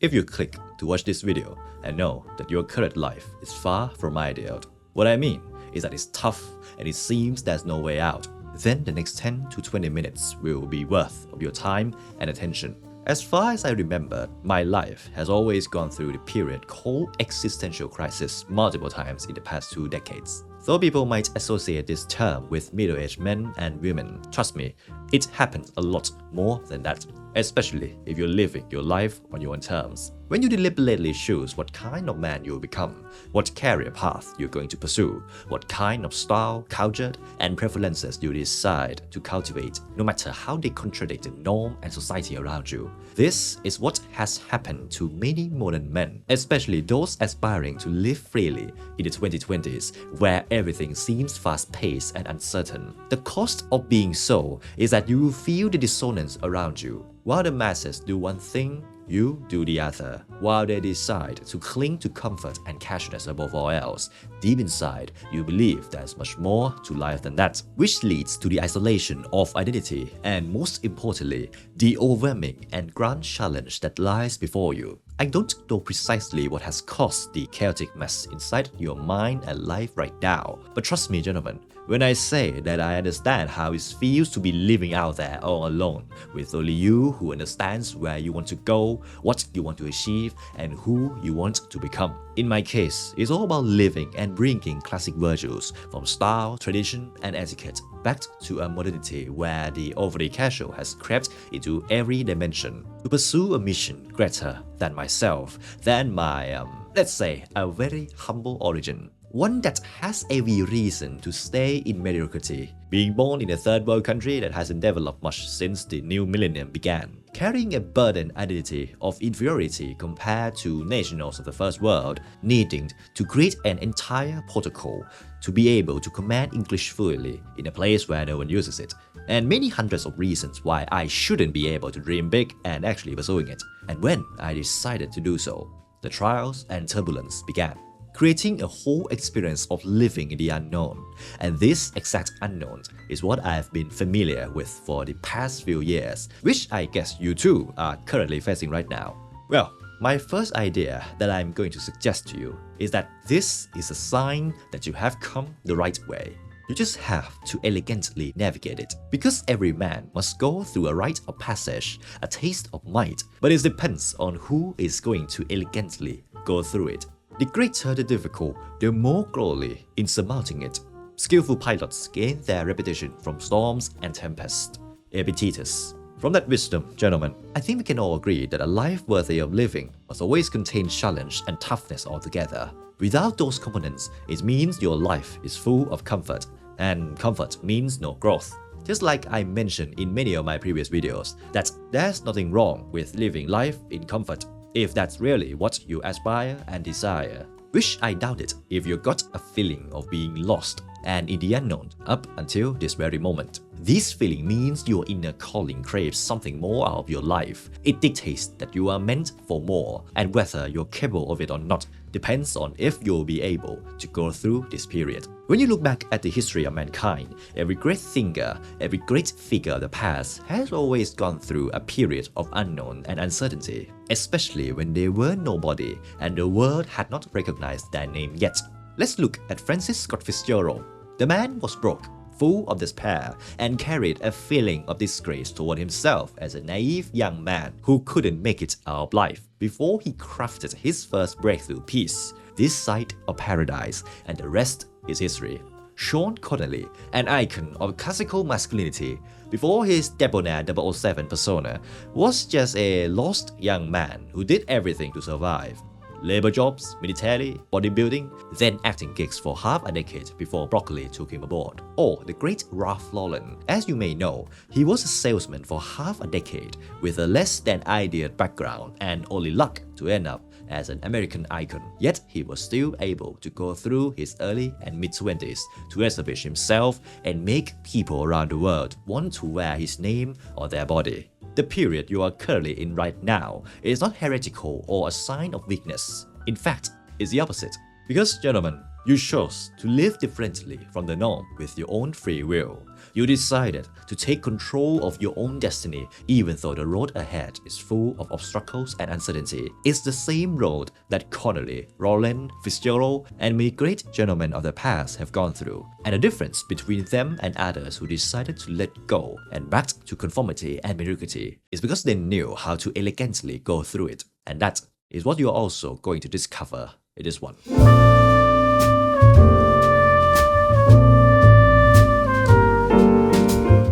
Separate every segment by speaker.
Speaker 1: If you click to watch this video and know that your current life is far from ideal, what I mean is that it's tough and it seems there's no way out, then the next 10 to 20 minutes will be worth of your time and attention. As far as I remember, my life has always gone through the period called existential crisis multiple times in the past 2 decades. Though people might associate this term with middle-aged men and women, trust me, it happens a lot more than that, especially if you're living your life on your own terms. When you deliberately choose what kind of man you'll become, what career path you're going to pursue, what kind of style, culture, and preferences you decide to cultivate, no matter how they contradict the norm and society around you. This is what has happened to many modern men, especially those aspiring to live freely in the 2020s, where everything seems fast-paced and uncertain. The cost of being so is that you feel the dissonance around you. While the masses do one thing, you do the other. While they decide to cling to comfort and casualness above all else, deep inside, you believe there's much more to life than that, which leads to the isolation of identity and, most importantly, the overwhelming and grand challenge that lies before you. I don't know precisely what has caused the chaotic mess inside your mind and life right now, but trust me, gentlemen, when I say that I understand how it feels to be living out there all alone, with only you who understands where you want to go, what you want to achieve, and who you want to become. In my case, it's all about living and bringing classic virtues from style, tradition, and etiquette back to a modernity where the overly casual has crept into every dimension. To pursue a mission greater than myself, than my, let's say, a very humble origin. One that has every reason to stay in mediocrity, being born in a third world country that hasn't developed much since the new millennium began, carrying a burdened identity of inferiority compared to nationals of the first world, needing to create an entire protocol to be able to command English fluently in a place where no one uses it, and many hundreds of reasons why I shouldn't be able to dream big and actually pursuing it. And when I decided to do so, the trials and turbulence began, creating a whole experience of living in the unknown. And this exact unknown is what I've been familiar with for the past few years, which I guess you too are currently facing right now. Well, my first idea that I'm going to suggest to you is that this is a sign that you have come the right way. You just have to elegantly navigate it, because every man must go through a rite of passage, a taste of might, but it depends on who is going to elegantly go through it. The greater the difficult, the more glory in surmounting it. Skillful pilots gain their reputation from storms and tempests. Epictetus. From that wisdom, gentlemen, I think we can all agree that a life worthy of living must always contain challenge and toughness altogether. Without those components, it means your life is full of comfort, and comfort means no growth. Just like I mentioned in many of my previous videos, that there's nothing wrong with living life in comfort, if that's really what you aspire and desire. Which I doubt it if you got a feeling of being lost and in the unknown up until this very moment. This feeling means your inner calling craves something more out of your life. It dictates that you are meant for more, and whether you're capable of it or not depends on if you'll be able to go through this period. When you look back at the history of mankind, every great thinker, every great figure of the past has always gone through a period of unknown and uncertainty, especially when they were nobody and the world had not recognized their name yet. Let's look at Francis Scott Fitzgerald. The man was broke, full of despair, and carried a feeling of disgrace toward himself as a naive young man who couldn't make it out of life before he crafted his first breakthrough piece, This Side of Paradise, and the rest is history. Sean Connery, an icon of classical masculinity, before his debonair 007 persona, was just a lost young man who did everything to survive. Labor jobs, military, bodybuilding, then acting gigs for half a decade before Broccoli took him aboard. Or the great Ralph Lauren. As you may know, he was a salesman for half a decade with a less than ideal background and only luck to end up as an American icon. Yet he was still able to go through his early and mid-20s to establish himself and make people around the world want to wear his name on their body. The period you are currently in right now is not heretical or a sign of weakness. In fact, it's the opposite. Because, gentlemen, You chose to live differently from the norm with your own free will. You decided to take control of your own destiny even though the road ahead is full of obstacles and uncertainty. It's the same road that Connolly, Roland, Fitzgerald, and many great gentlemen of the past have gone through. And the difference between them and others who decided to let go and back to conformity and mediocrity is because they knew how to elegantly go through it. And that is what you are also going to discover in this one.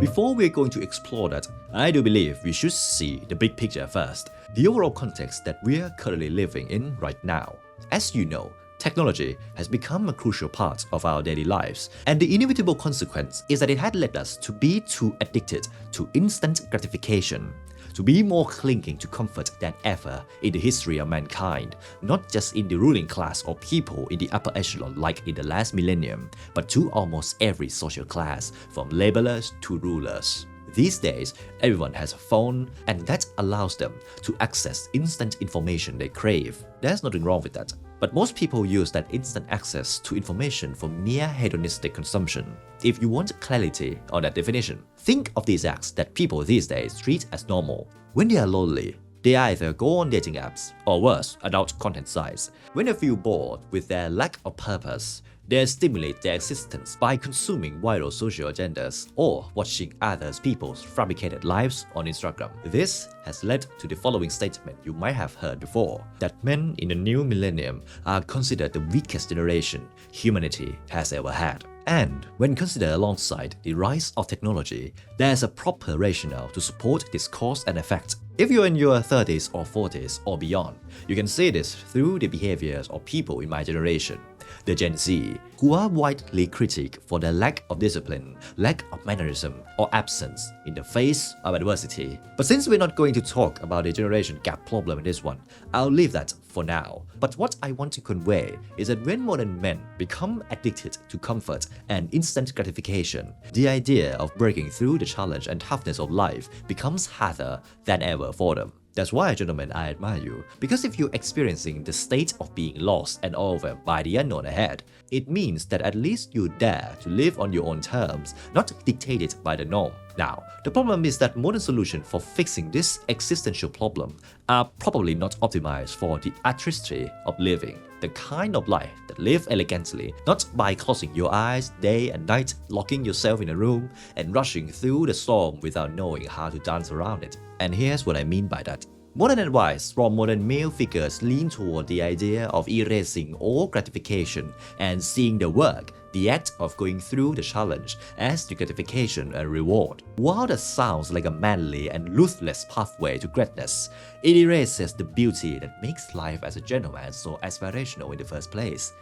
Speaker 1: Before we're going to explore that, I do believe we should see the big picture first, the overall context that we're currently living in right now. As you know, technology has become a crucial part of our daily lives, and the inevitable consequence is that it had led us to be too addicted to instant gratification, to be more clinging to comfort than ever in the history of mankind, not just in the ruling class or people in the upper echelon like in the last millennium, but to almost every social class, from laborers to rulers. These days, everyone has a phone, and that allows them to access instant information they crave. There's nothing wrong with that. But most people use that instant access to information for mere hedonistic consumption. If you want clarity on that definition, think of these acts that people these days treat as normal. When they are lonely, they either go on dating apps, or worse, adult content sites. When they feel bored with their lack of purpose, they stimulate their existence by consuming viral social agendas or watching other people's fabricated lives on Instagram. This has led to the following statement you might have heard before, that men in the new millennium are considered the weakest generation humanity has ever had. And when considered alongside the rise of technology, there's a proper rationale to support this cause and effect. If you're in your 30s or 40s or beyond, you can see this through the behaviors of people in my generation, the Gen Z, who are widely critiqued for their lack of discipline, lack of mannerism, or absence in the face of adversity. But since we're not going to talk about the generation gap problem in this one, I'll leave that for now. But what I want to convey is that when modern men become addicted to comfort and instant gratification, the idea of breaking through the challenge and toughness of life becomes harder than ever for them. That's why, gentlemen, I admire you, because if you're experiencing the state of being lost and overwhelmed by the unknown ahead, it means that at least you dare to live on your own terms, not dictated by the norm. Now, the problem is that modern solutions for fixing this existential problem are probably not optimized for the artistry of living, the kind of life that live elegantly, not by closing your eyes day and night, locking yourself in a room, and rushing through the storm without knowing how to dance around it. And here's what I mean by that. Modern advice from modern male figures lean toward the idea of erasing all gratification and seeing the work, the act of going through the challenge, as the gratification and reward. While that sounds like a manly and ruthless pathway to greatness, it erases the beauty that makes life as a gentleman so aspirational in the first place.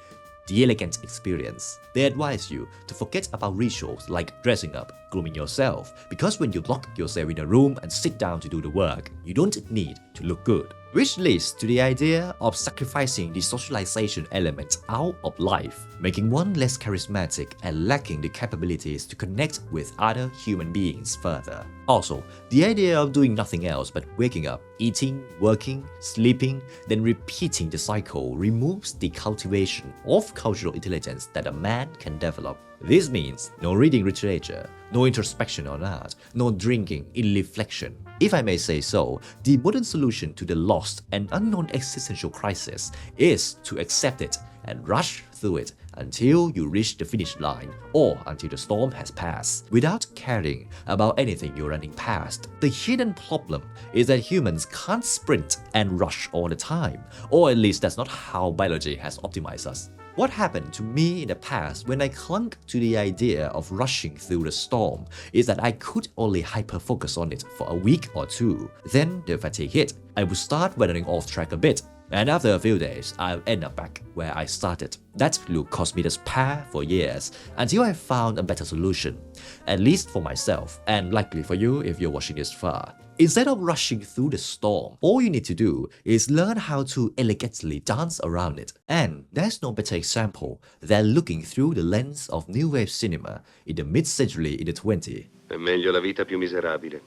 Speaker 1: The elegant experience. They advise you to forget about rituals like dressing up, grooming yourself, because when you lock yourself in a room and sit down to do the work, you don't need to look good. Which leads to the idea of sacrificing the socialization element out of life, making one less charismatic and lacking the capabilities to connect with other human beings further. Also, the idea of doing nothing else but waking up, eating, working, sleeping, then repeating the cycle removes the cultivation of cultural intelligence that a man can develop. This means no reading literature, no introspection on art, no drinking in reflection. If I may say so, the modern solution to the lost and unknown existential crisis is to accept it and rush through it until you reach the finish line or until the storm has passed, without caring about anything you're running past. The hidden problem is that humans can't sprint and rush all the time, or at least that's not how biology has optimized us. What happened to me in the past when I clung to the idea of rushing through the storm is that I could only hyper-focus on it for a week or two. Then the fatigue hit. I would start wandering off track a bit, and after a few days, I'll end up back where I started. That loop caused me despair for years until I found a better solution, at least for myself, and likely for you if you're watching this far. Instead of rushing through the storm, all you need to do is learn how to elegantly dance around it. And there's no better example than looking through the lens of New Wave cinema in the mid-century in the 20s.
Speaker 2: È meglio la vita più miserabile,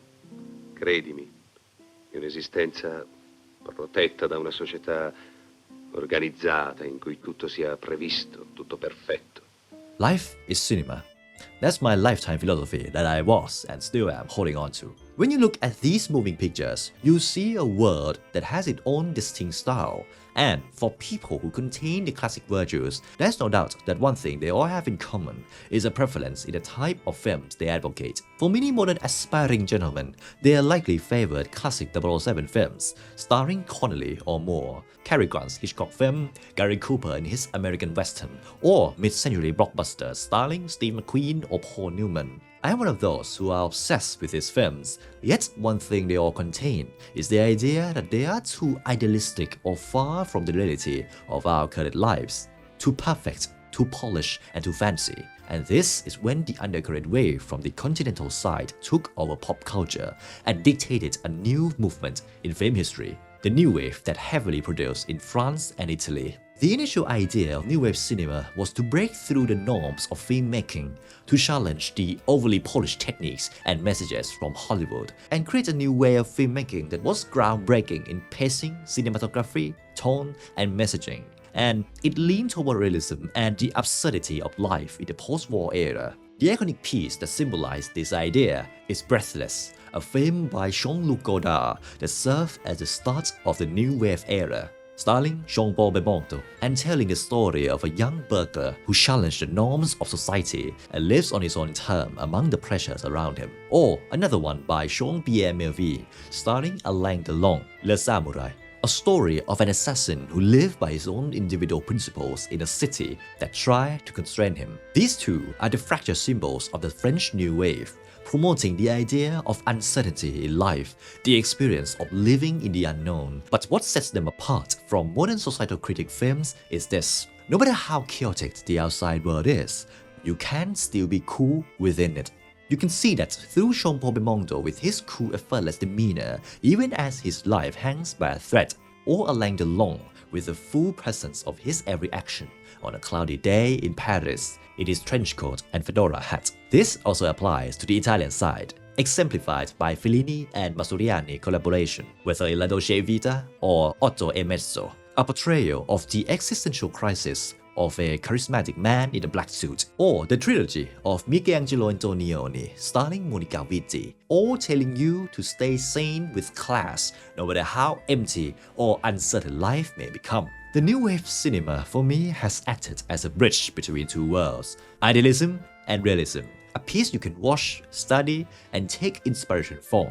Speaker 2: credimi, di un'esistenza protetta da una società organizzata, in cui tutto sia previsto, tutto perfetto.
Speaker 1: Life is cinema. That's my lifetime philosophy that I was and still am holding on to. When you look at these moving pictures, you see a world that has its own distinct style. And for people who contain the classic virtues, there's no doubt that one thing they all have in common is a preference in the type of films they advocate. For many modern aspiring gentlemen, they are likely favored classic 007 films, starring Connolly or Moore, Cary Grant's Hitchcock film, Gary Cooper in his American Western, or mid-century blockbusters starring Steve McQueen or Paul Newman. I am one of those who are obsessed with these films, yet one thing they all contain is the idea that they are too idealistic or far from the reality of our current lives, too perfect, too polished, and too fancy. And this is when the undercurrent wave from the continental side took over pop culture and dictated a new movement in film history, the new wave that heavily produced in France and Italy. The initial idea of New Wave cinema was to break through the norms of filmmaking, to challenge the overly polished techniques and messages from Hollywood, and create a new way of filmmaking that was groundbreaking in pacing, cinematography, tone, and messaging. And it leaned toward realism and the absurdity of life in the post-war era. The iconic piece that symbolized this idea is Breathless, a film by Jean-Luc Godard that served as the start of the New Wave era, starring Jean-Paul Belmondo and telling the story of a young burglar who challenged the norms of society and lives on his own terms among the pressures around him. Or another one by Jean-Pierre Melville, starring Alain Delon, Le Samouraï, a story of an assassin who lived by his own individual principles in a city that tried to constrain him. These two are the fracture symbols of the French New Wave, promoting the idea of uncertainty in life, the experience of living in the unknown. But what sets them apart from modern societal critic films is this: no matter how chaotic the outside world is, you can still be cool within it. You can see that through Jean-Paul Belmondo with his cool, effortless demeanor, even as his life hangs by a thread, or Alain Delon with the full presence of his every action on a cloudy day in Paris in his trench coat and fedora hat. This also applies to the Italian side, exemplified by Fellini and Mastroianni collaboration, whether in La Dolce Vita or Otto e Mezzo, a portrayal of the existential crisis of a charismatic man in a black suit, or the trilogy of Michelangelo Antonioni starring Monica Vitti, all telling you to stay sane with class no matter how empty or uncertain life may become. The New Wave cinema for me has acted as a bridge between two worlds, idealism and realism, a piece you can watch, study, and take inspiration from,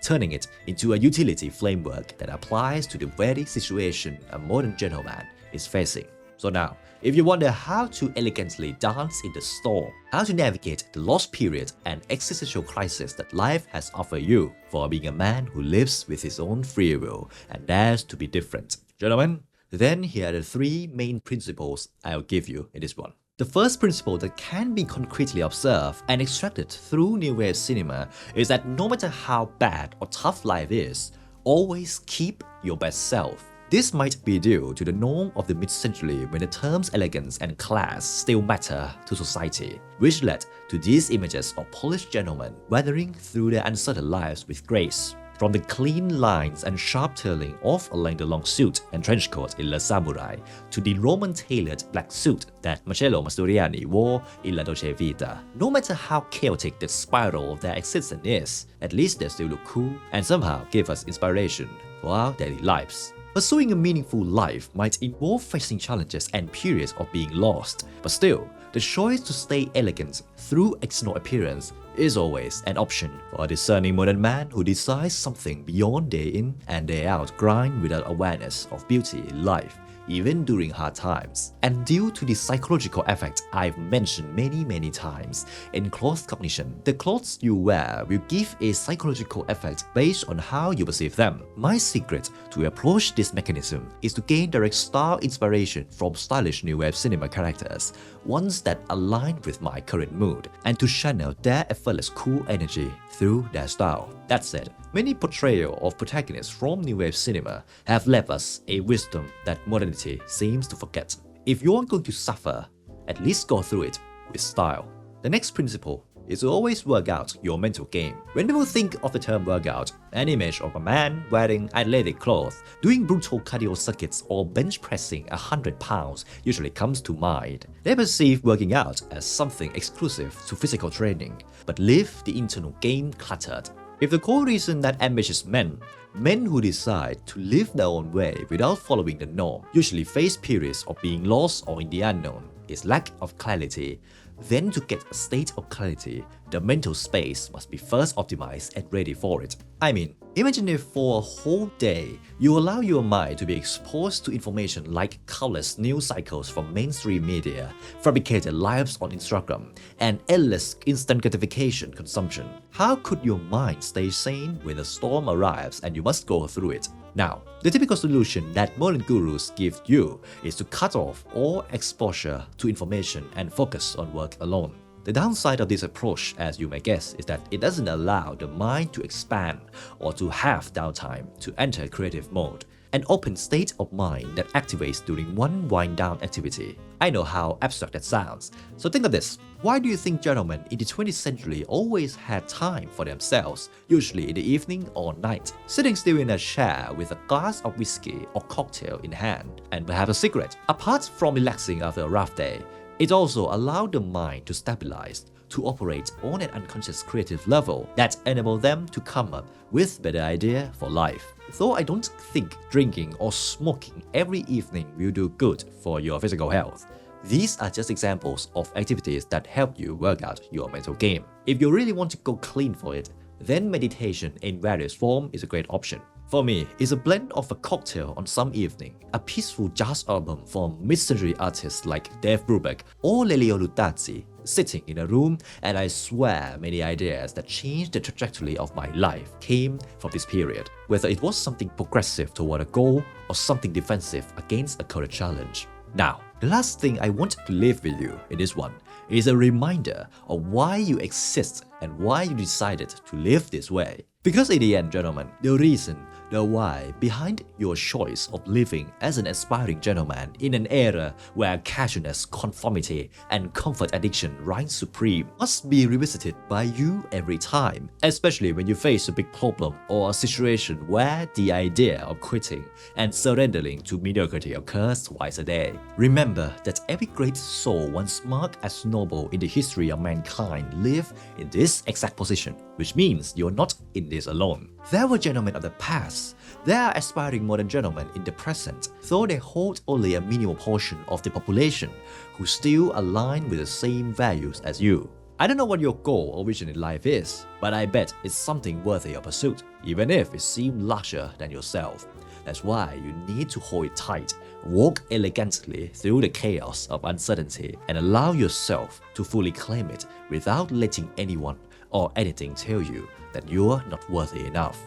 Speaker 1: turning it into a utility framework that applies to the very situation a modern gentleman is facing. So now, if you wonder how to elegantly dance in the storm, how to navigate the lost period and existential crisis that life has offered you for being a man who lives with his own free will and dares to be different, gentlemen, then here are the three main principles I'll give you in this one. The first principle that can be concretely observed and extracted through New Wave cinema is that no matter how bad or tough life is, always keep your best self. This might be due to the norm of the mid-century when the terms elegance and class still matter to society, which led to these images of polished gentlemen weathering through their uncertain lives with grace. From the clean lines and sharp tailoring of Alain Delon suit and trench coat in Le Samouraï to the Roman-tailored black suit that Marcello Mastroianni wore in La Dolce Vita, no matter how chaotic the spiral of their existence is, at least they still look cool and somehow give us inspiration for our daily lives. Pursuing a meaningful life might involve facing challenges and periods of being lost, but still, the choice to stay elegant through external appearance is always an option for a discerning modern man who desires something beyond day in and day out grind without awareness of beauty in life, even during hard times. And due to the psychological effect I've mentioned many times, in cloth cognition, the clothes you wear will give a psychological effect based on how you perceive them. My secret to approach this mechanism is to gain direct style inspiration from stylish New Wave cinema characters, ones that align with my current mood, and to channel their effortless cool energy through their style. That said, many portrayals of protagonists from New Wave cinema have left us a wisdom that modernity seems to forget. If you are going to suffer, at least go through it with style. The next principle is to always work out your mental game. When people think of the term workout, an image of a man wearing athletic clothes, doing brutal cardio circuits or bench pressing 100 pounds usually comes to mind. They perceive working out as something exclusive to physical training, but leave the internal game cluttered. If the core reason that ambitious men who decide to live their own way without following the norm usually face periods of being lost or in the unknown is lack of clarity, then to get a state of clarity, the mental space must be first optimized and ready for it. I mean, imagine if for a whole day, you allow your mind to be exposed to information like countless news cycles from mainstream media, fabricated lives on Instagram, and endless instant gratification consumption. How could your mind stay sane when a storm arrives and you must go through it? Now, the typical solution that modern gurus give you is to cut off all exposure to information and focus on work alone. The downside of this approach, as you may guess, is that it doesn't allow the mind to expand or to have downtime to enter creative mode, an open state of mind that activates during one wind-down activity. I know how abstract that sounds, so think of this. Why do you think gentlemen in the 20th century always had time for themselves, usually in the evening or night, sitting still in a chair with a glass of whiskey or cocktail in hand, and perhaps a cigarette? Apart from relaxing after a rough day, it also allowed the mind to stabilize, to operate on an unconscious creative level that enabled them to come up with better ideas for life. Though I don't think drinking or smoking every evening will do good for your physical health, these are just examples of activities that help you work out your mental game. If you really want to go clean for it, then meditation in various forms is a great option. For me, it's a blend of a cocktail on some evening, a peaceful jazz album from mid-century artists like Dave Brubeck or Lelio Luttazzi, sitting in a room, and I swear many ideas that changed the trajectory of my life came from this period, whether it was something progressive toward a goal or something defensive against a current challenge. Now, the last thing I want to leave with you in this one is a reminder of why you exist and why you decided to live this way. Because in the end, gentlemen, the reason, the why behind your choice of living as an aspiring gentleman in an era where casualness, conformity, and comfort addiction reign supreme must be revisited by you every time, especially when you face a big problem or a situation where the idea of quitting and surrendering to mediocrity occurs twice a day. Remember that every great soul once marked as noble in the history of mankind live in this exact position, which means you're not in this alone. There were gentlemen of the past. There are aspiring modern gentlemen in the present, though they hold only a minimal portion of the population who still align with the same values as you. I don't know what your goal or vision in life is, but I bet it's something worthy of pursuit, even if it seems larger than yourself. That's why you need to hold it tight, walk elegantly through the chaos of uncertainty, and allow yourself to fully claim it without letting anyone or anything tell you that you're not worthy enough.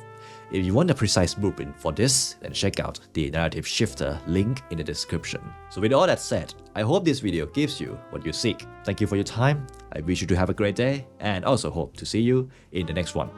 Speaker 1: If you want a precise blueprint for this, then check out the narrative shifter link in the description. So with all that said, I hope this video gives you what you seek. Thank you for your time. I wish you to have a great day and also hope to see you in the next one.